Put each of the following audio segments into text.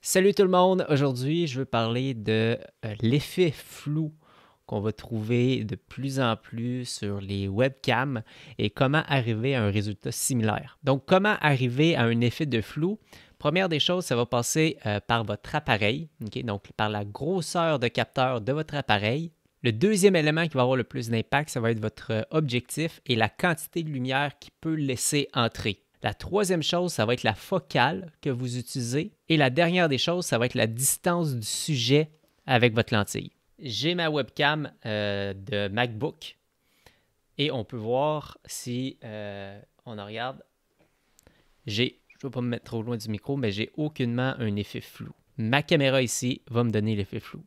Salut tout le monde! Aujourd'hui, je veux parler de l'effet flou qu'on va trouver de plus en plus sur les webcams et comment arriver à un résultat similaire. Donc, comment arriver à un effet de flou? Première des choses, ça va passer par votre appareil, okay? Donc par la grosseur de capteur de votre appareil. Le deuxième élément qui va avoir le plus d'impact, ça va être votre objectif et la quantité de lumière qu'il peut laisser entrer. La troisième chose, ça va être la focale que vous utilisez. Et la dernière des choses, ça va être la distance du sujet avec votre lentille. J'ai ma webcam de MacBook et on peut voir si on en regarde. Je ne vais pas me mettre trop loin du micro, mais j'ai aucunement un effet flou. Ma caméra ici va me donner l'effet flou.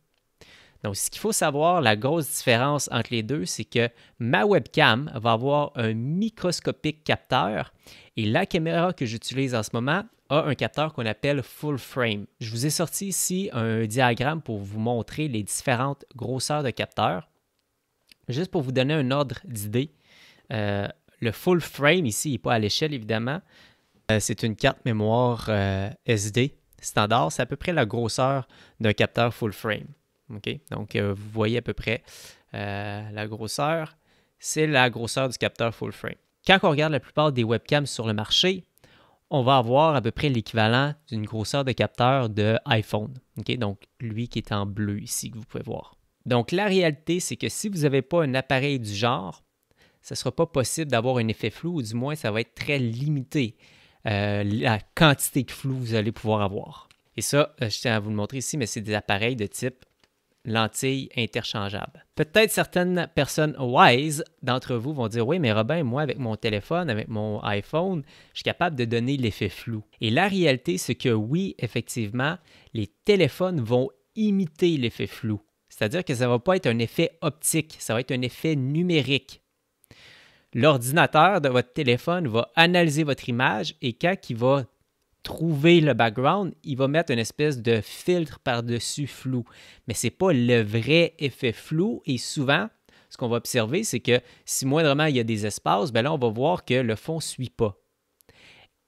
Donc, ce qu'il faut savoir, la grosse différence entre les deux, c'est que ma webcam va avoir un microscopique capteur et la caméra que j'utilise en ce moment a un capteur qu'on appelle full frame. Je vous ai sorti ici un diagramme pour vous montrer les différentes grosseurs de capteurs. Juste pour vous donner un ordre d'idée, le full frame ici n'est pas à l'échelle évidemment. C'est une carte mémoire SD standard. C'est à peu près la grosseur d'un capteur full frame. Okay? Donc, vous voyez à peu près la grosseur. C'est la grosseur du capteur full frame. Quand on regarde la plupart des webcams sur le marché, on va avoir à peu près l'équivalent d'une grosseur de capteur de iPhone. Okay? Donc, lui qui est en bleu ici, que vous pouvez voir. Donc, la réalité, c'est que si vous n'avez pas un appareil du genre, ce ne sera pas possible d'avoir un effet flou, ou du moins, ça va être très limité, la quantité de flou que vous allez pouvoir avoir. Et ça, je tiens à vous le montrer ici, mais c'est des appareils de type lentilles interchangeables. Peut-être certaines personnes wise d'entre vous vont dire « Oui, mais Robin, moi, avec mon téléphone, avec mon iPhone, je suis capable de donner l'effet flou. » Et la réalité, c'est que oui, effectivement, les téléphones vont imiter l'effet flou. C'est-à-dire que ça ne va pas être un effet optique, ça va être un effet numérique. L'ordinateur de votre téléphone va analyser votre image et quand il va trouver le background, il va mettre une espèce de filtre par-dessus flou. Mais ce n'est pas le vrai effet flou et souvent, ce qu'on va observer, c'est que si moindrement il y a des espaces, bien là, on va voir que le fond ne suit pas.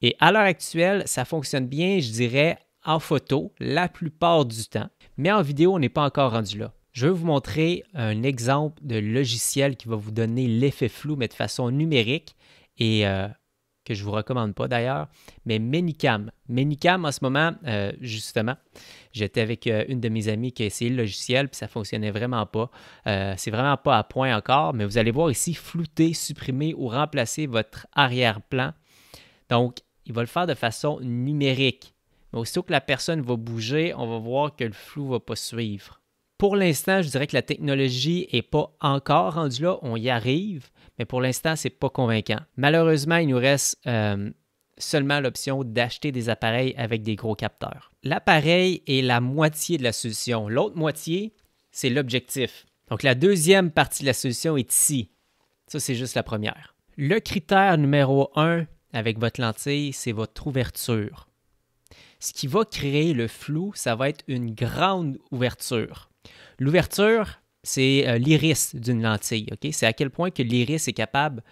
Et à l'heure actuelle, ça fonctionne bien, je dirais, en photo, la plupart du temps. Mais en vidéo, on n'est pas encore rendu là. Je vais vous montrer un exemple de logiciel qui va vous donner l'effet flou, mais de façon numérique et que je ne vous recommande pas d'ailleurs, mais Manycam. Manycam, en ce moment, justement, j'étais avec une de mes amies qui a essayé le logiciel, puis ça ne fonctionnait vraiment pas. C'est vraiment pas à point encore, mais vous allez voir ici, flouter, supprimer ou remplacer votre arrière-plan. Donc, il va le faire de façon numérique. Mais aussitôt que la personne va bouger, on va voir que le flou ne va pas suivre. Pour l'instant, je dirais que la technologie n'est pas encore rendue là, on y arrive, mais pour l'instant, ce n'est pas convaincant. Malheureusement, il nous reste seulement l'option d'acheter des appareils avec des gros capteurs. L'appareil est la moitié de la solution. L'autre moitié, c'est l'objectif. Donc, la deuxième partie de la solution est ici. Ça, c'est juste la première. Le critère numéro 1 avec votre lentille, c'est votre ouverture. Ce qui va créer le flou, ça va être une grande ouverture. L'ouverture, c'est l'iris d'une lentille. Okay? C'est à quel point que l'iris est capable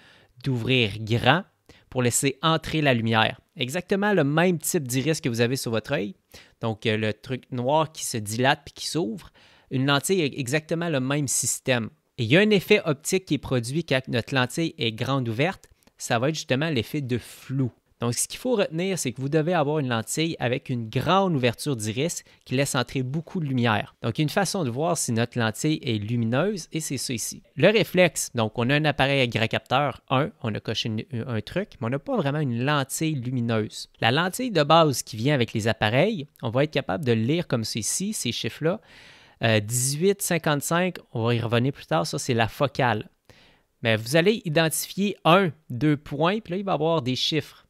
d'ouvrir grand pour laisser entrer la lumière. Exactement le même type d'iris que vous avez sur votre œil. Donc, le truc noir qui se dilate puis qui s'ouvre. Une lentille a exactement le même système. Et il y a un effet optique qui est produit quand notre lentille est grande ouverte. Ça va être justement l'effet de flou. Donc, ce qu'il faut retenir, c'est que vous devez avoir une lentille avec une grande ouverture d'iris qui laisse entrer beaucoup de lumière. Donc, il y a une façon de voir si notre lentille est lumineuse et c'est ça ici. Le réflexe, donc on a un appareil avec grand capteur 1, on a coché un truc, mais on n'a pas vraiment une lentille lumineuse. La lentille de base qui vient avec les appareils, on va être capable de lire comme ceci, ces chiffres-là. 18, 55, on va y revenir plus tard, ça c'est la focale. Mais vous allez identifier 1, 2 points, puis là il va y avoir des chiffres.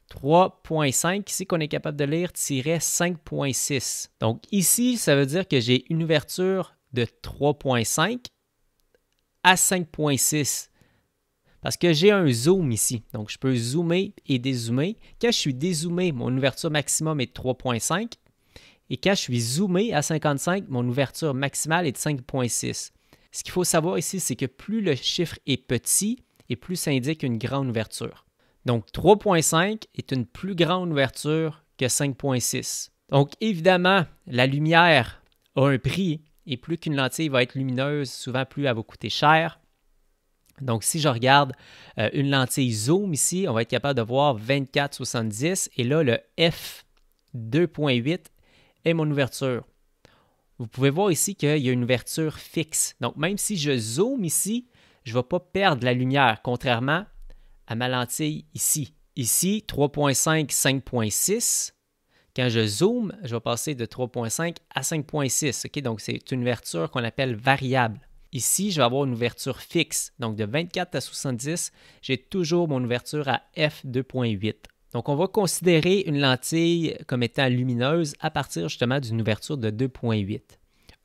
3.5, ici qu'on est capable de lire, tiret 5.6. Donc ici, ça veut dire que j'ai une ouverture de 3.5 à 5.6. Parce que j'ai un zoom ici. Donc je peux zoomer et dézoomer. Quand je suis dézoomé, mon ouverture maximum est de 3.5. Et quand je suis zoomé à 55, mon ouverture maximale est de 5.6. Ce qu'il faut savoir ici, c'est que plus le chiffre est petit et plus ça indique une grande ouverture. Donc, 3.5 est une plus grande ouverture que 5.6. Donc, évidemment, la lumière a un prix et plus qu'une lentille va être lumineuse, souvent plus elle va coûter cher. Donc, si je regarde une lentille zoom ici, on va être capable de voir 24-70 et là, le f2.8 est mon ouverture. Vous pouvez voir ici qu'il y a une ouverture fixe. Donc, même si je zoome ici, je ne vais pas perdre la lumière, contrairement à ma lentille ici. Ici, 3.5, 5.6. Quand je zoome, je vais passer de 3.5 à 5.6. Okay? Donc, c'est une ouverture qu'on appelle variable. Ici, je vais avoir une ouverture fixe. Donc, de 24 à 70, j'ai toujours mon ouverture à f2.8. Donc, on va considérer une lentille comme étant lumineuse à partir justement d'une ouverture de 2.8.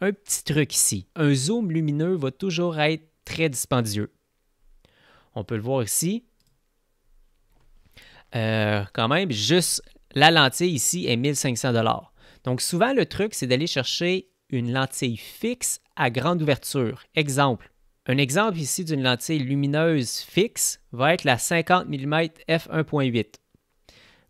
Un petit truc ici, un zoom lumineux va toujours être très dispendieux. On peut le voir ici. Quand même, juste la lentille ici est 1500 $. Donc, souvent, le truc, c'est d'aller chercher une lentille fixe à grande ouverture. Exemple. Un exemple ici d'une lentille lumineuse fixe va être la 50 mm f1.8.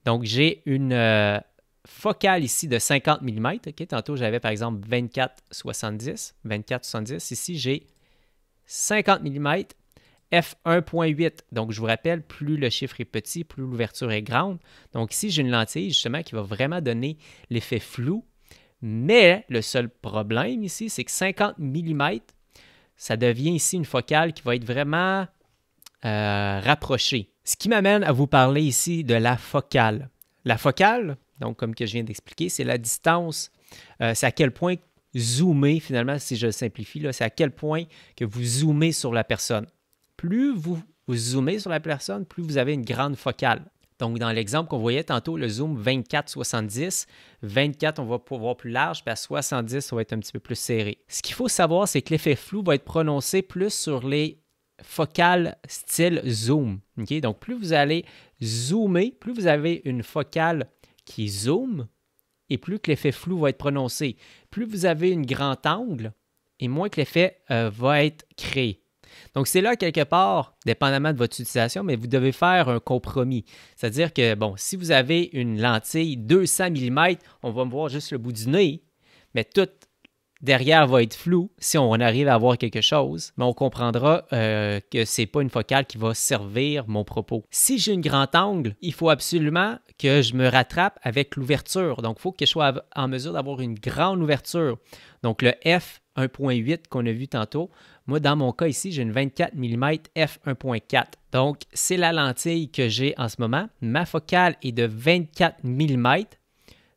Donc, j'ai une focale ici de 50 mm. Okay? Tantôt, j'avais par exemple 24-70. 24-70. Ici, j'ai 50 mm f1.8. Donc, je vous rappelle, plus le chiffre est petit, plus l'ouverture est grande. Donc, ici, j'ai une lentille justement qui va vraiment donner l'effet flou. Mais le seul problème ici, c'est que 50 mm, ça devient ici une focale qui va être vraiment rapprochée. Ce qui m'amène à vous parler ici de la focale. La focale, donc comme que je viens d'expliquer, c'est la distance, c'est à quel point zoomer, finalement, si je le simplifie, c'est à quel point que vous zoomez sur la personne. Plus vous zoomez sur la personne, plus vous avez une grande focale. Donc, dans l'exemple qu'on voyait tantôt, le zoom 24-70, 24, on va pouvoir plus large, puis à 70, ça va être un petit peu plus serré. Ce qu'il faut savoir, c'est que l'effet flou va être prononcé plus sur les focales style zoom. Okay? Donc, plus vous allez zoomer, plus vous avez une focale qui zoome, et plus que l'effet flou va être prononcé. Plus vous avez un grand angle, et moins que l'effet va être créé. Donc, c'est là, quelque part, dépendamment de votre utilisation, mais vous devez faire un compromis. C'est-à-dire que, bon, si vous avez une lentille 200 mm, on va me voir juste le bout du nez, mais tout derrière va être flou. Si on arrive à voir quelque chose, mais on comprendra que ce n'est pas une focale qui va servir mon propos. Si j'ai un grand angle, il faut absolument que je me rattrape avec l'ouverture. Donc, il faut que je sois en mesure d'avoir une grande ouverture. Donc, le f1.8 qu'on a vu tantôt, moi, dans mon cas ici, j'ai une 24 mm f1.4. Donc, c'est la lentille que j'ai en ce moment. Ma focale est de 24 mm.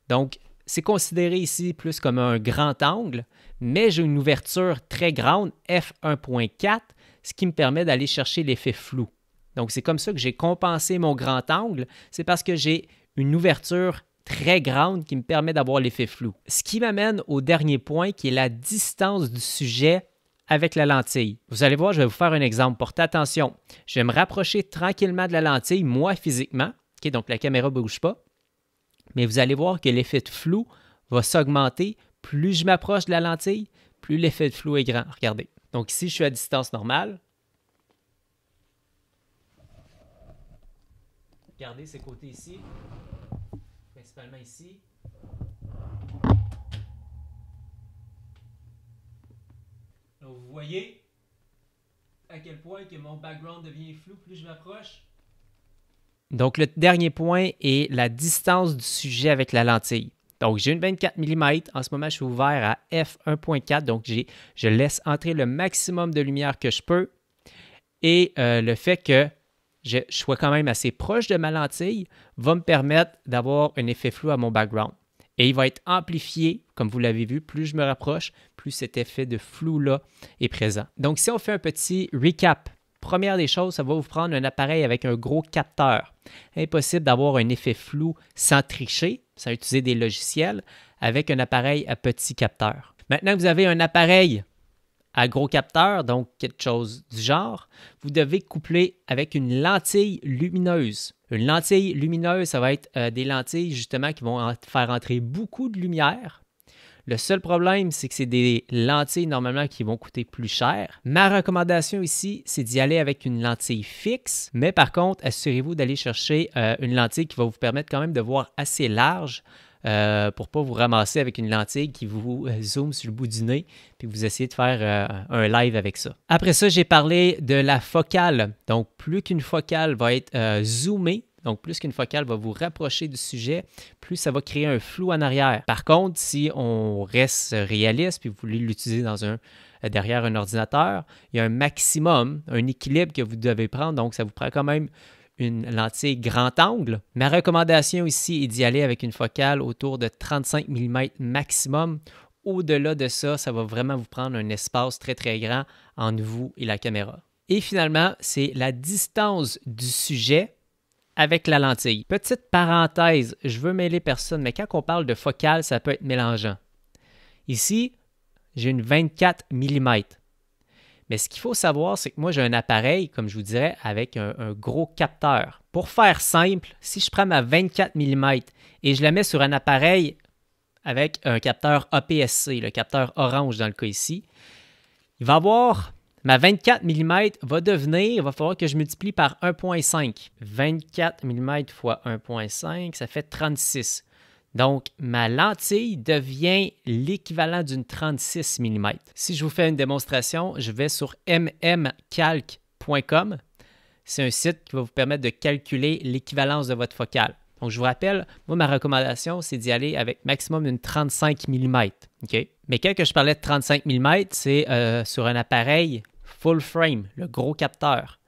Donc, c'est considéré ici plus comme un grand angle, mais j'ai une ouverture très grande, f1.4, ce qui me permet d'aller chercher l'effet flou. Donc, c'est comme ça que j'ai compensé mon grand angle. C'est parce que j'ai une ouverture très grande qui me permet d'avoir l'effet flou. Ce qui m'amène au dernier point, qui est la distance du sujet avec la lentille. Vous allez voir, je vais vous faire un exemple. Portez attention. Je vais me rapprocher tranquillement de la lentille, moi, physiquement. Okay, donc, la caméra ne bouge pas. Mais vous allez voir que l'effet de flou va s'augmenter. Plus je m'approche de la lentille, plus l'effet de flou est grand. Regardez. Donc ici, je suis à distance normale. Regardez ces côtés ici. Principalement ici. Donc vous voyez à quel point que mon background devient flou plus je m'approche. Donc, le dernier point est la distance du sujet avec la lentille. Donc, j'ai une 24 mm. En ce moment, je suis ouvert à f1.4. Donc, je laisse entrer le maximum de lumière que je peux. Et le fait que je sois quand même assez proche de ma lentille va me permettre d'avoir un effet flou à mon background. Et il va être amplifié, comme vous l'avez vu, plus je me rapproche, plus cet effet de flou-là est présent. Donc, si on fait un petit recap, première des choses, ça va vous prendre un appareil avec un gros capteur. Impossible d'avoir un effet flou sans tricher, sans utiliser des logiciels, avec un appareil à petit capteur. Maintenant que vous avez un appareil à gros capteur, donc quelque chose du genre, vous devez coupler avec une lentille lumineuse. Une lentille lumineuse, ça va être des lentilles justement qui vont faire entrer beaucoup de lumière. Le seul problème, c'est que c'est des lentilles normalement qui vont coûter plus cher. Ma recommandation ici, c'est d'y aller avec une lentille fixe, mais par contre, assurez-vous d'aller chercher une lentille qui va vous permettre quand même de voir assez large pour ne pas vous ramasser avec une lentille qui vous zoome sur le bout du nez puis vous essayez de faire un live avec ça. Après ça, j'ai parlé de la focale. Donc, plus qu'une focale va être zoomée, donc plus qu'une focale va vous rapprocher du sujet, plus ça va créer un flou en arrière. Par contre, si on reste réaliste puis vous voulez l'utiliser derrière un ordinateur, il y a un maximum, un équilibre que vous devez prendre. Donc, ça vous prend quand même une lentille grand angle. Ma recommandation ici est d'y aller avec une focale autour de 35 mm maximum. Au-delà de ça, ça va vraiment vous prendre un espace très, très grand entre vous et la caméra. Et finalement, c'est la distance du sujet avec la lentille. Petite parenthèse, je veux mêler personne, mais quand on parle de focale, ça peut être mélangeant. Ici, j'ai une 24 mm. Mais ce qu'il faut savoir, c'est que moi, j'ai un appareil, comme je vous dirais, avec un gros capteur. Pour faire simple, si je prends ma 24 mm et je la mets sur un appareil avec un capteur APS-C, le capteur orange dans le cas ici, il va avoir... Ma 24 mm il va falloir que je multiplie par 1,5. 24 mm fois 1,5, ça fait 36. Donc, ma lentille devient l'équivalent d'une 36 mm. Si je vous fais une démonstration, je vais sur mmcalc.com. C'est un site qui va vous permettre de calculer l'équivalence de votre focale. Donc, je vous rappelle, moi, ma recommandation, c'est d'y aller avec maximum une 35 mm. Okay? Mais quand je parlais de 35 mm, c'est sur un appareil full frame, le gros capteur.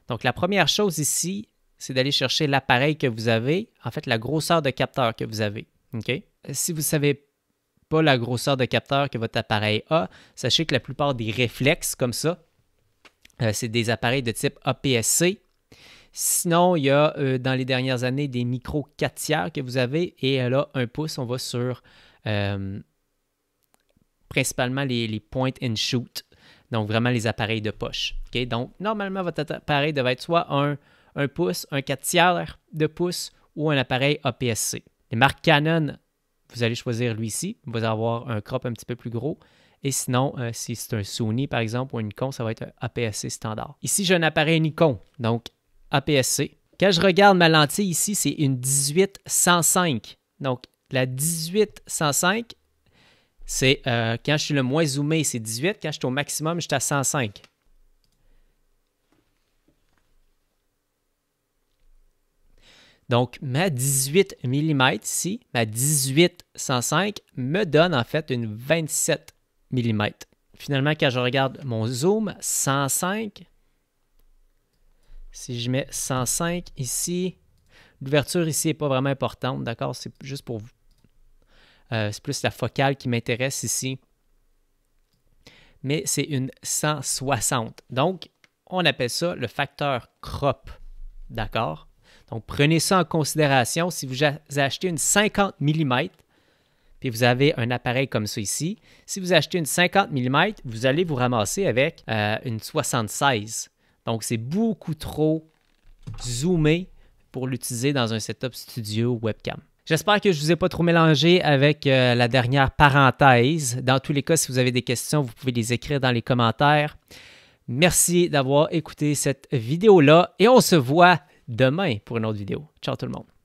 Donc, la première chose ici, c'est d'aller chercher l'appareil que vous avez, en fait, la grosseur de capteur que vous avez. Okay? Si vous ne savez pas la grosseur de capteur que votre appareil a, sachez que la plupart des réflexes comme ça, c'est des appareils de type APS-C. Sinon, il y a dans les dernières années des micros 4/3 que vous avez et là, 1 pouce, on va sur principalement les point and shoot. Donc, vraiment les appareils de poche. Okay? Donc, normalement, votre appareil devait être soit un pouce, un 4/3 de pouce ou un appareil APS-C. Les marques Canon, vous allez choisir lui-ci. Vous allez avoir un crop un petit peu plus gros. Et sinon, si c'est un Sony, par exemple, ou un Nikon, ça va être un APS-C standard. Ici, j'ai un appareil Nikon, donc APS-C. Quand je regarde ma lentille ici, c'est une 18-105. Donc, la 18-105, c'est quand je suis le moins zoomé, c'est 18. Quand je suis au maximum, je suis à 105. Donc, ma 18 mm ici, ma 18-105 me donne en fait une 27 mm. Finalement, quand je regarde mon zoom, 105, si je mets 105 ici, l'ouverture ici n'est pas vraiment importante, d'accord? C'est juste pour vous. C'est plus la focale qui m'intéresse ici. Mais c'est une 160. Donc, on appelle ça le facteur crop. D'accord? Donc, prenez ça en considération. Si vous achetez une 50 mm, puis vous avez un appareil comme ça ici, si vous achetez une 50 mm, vous allez vous ramasser avec une 76. Donc, c'est beaucoup trop zoomé pour l'utiliser dans un setup studio webcam. J'espère que je ne vous ai pas trop mélangé avec la dernière parenthèse. Dans tous les cas, si vous avez des questions, vous pouvez les écrire dans les commentaires. Merci d'avoir écouté cette vidéo-là et on se voit demain pour une autre vidéo. Ciao tout le monde!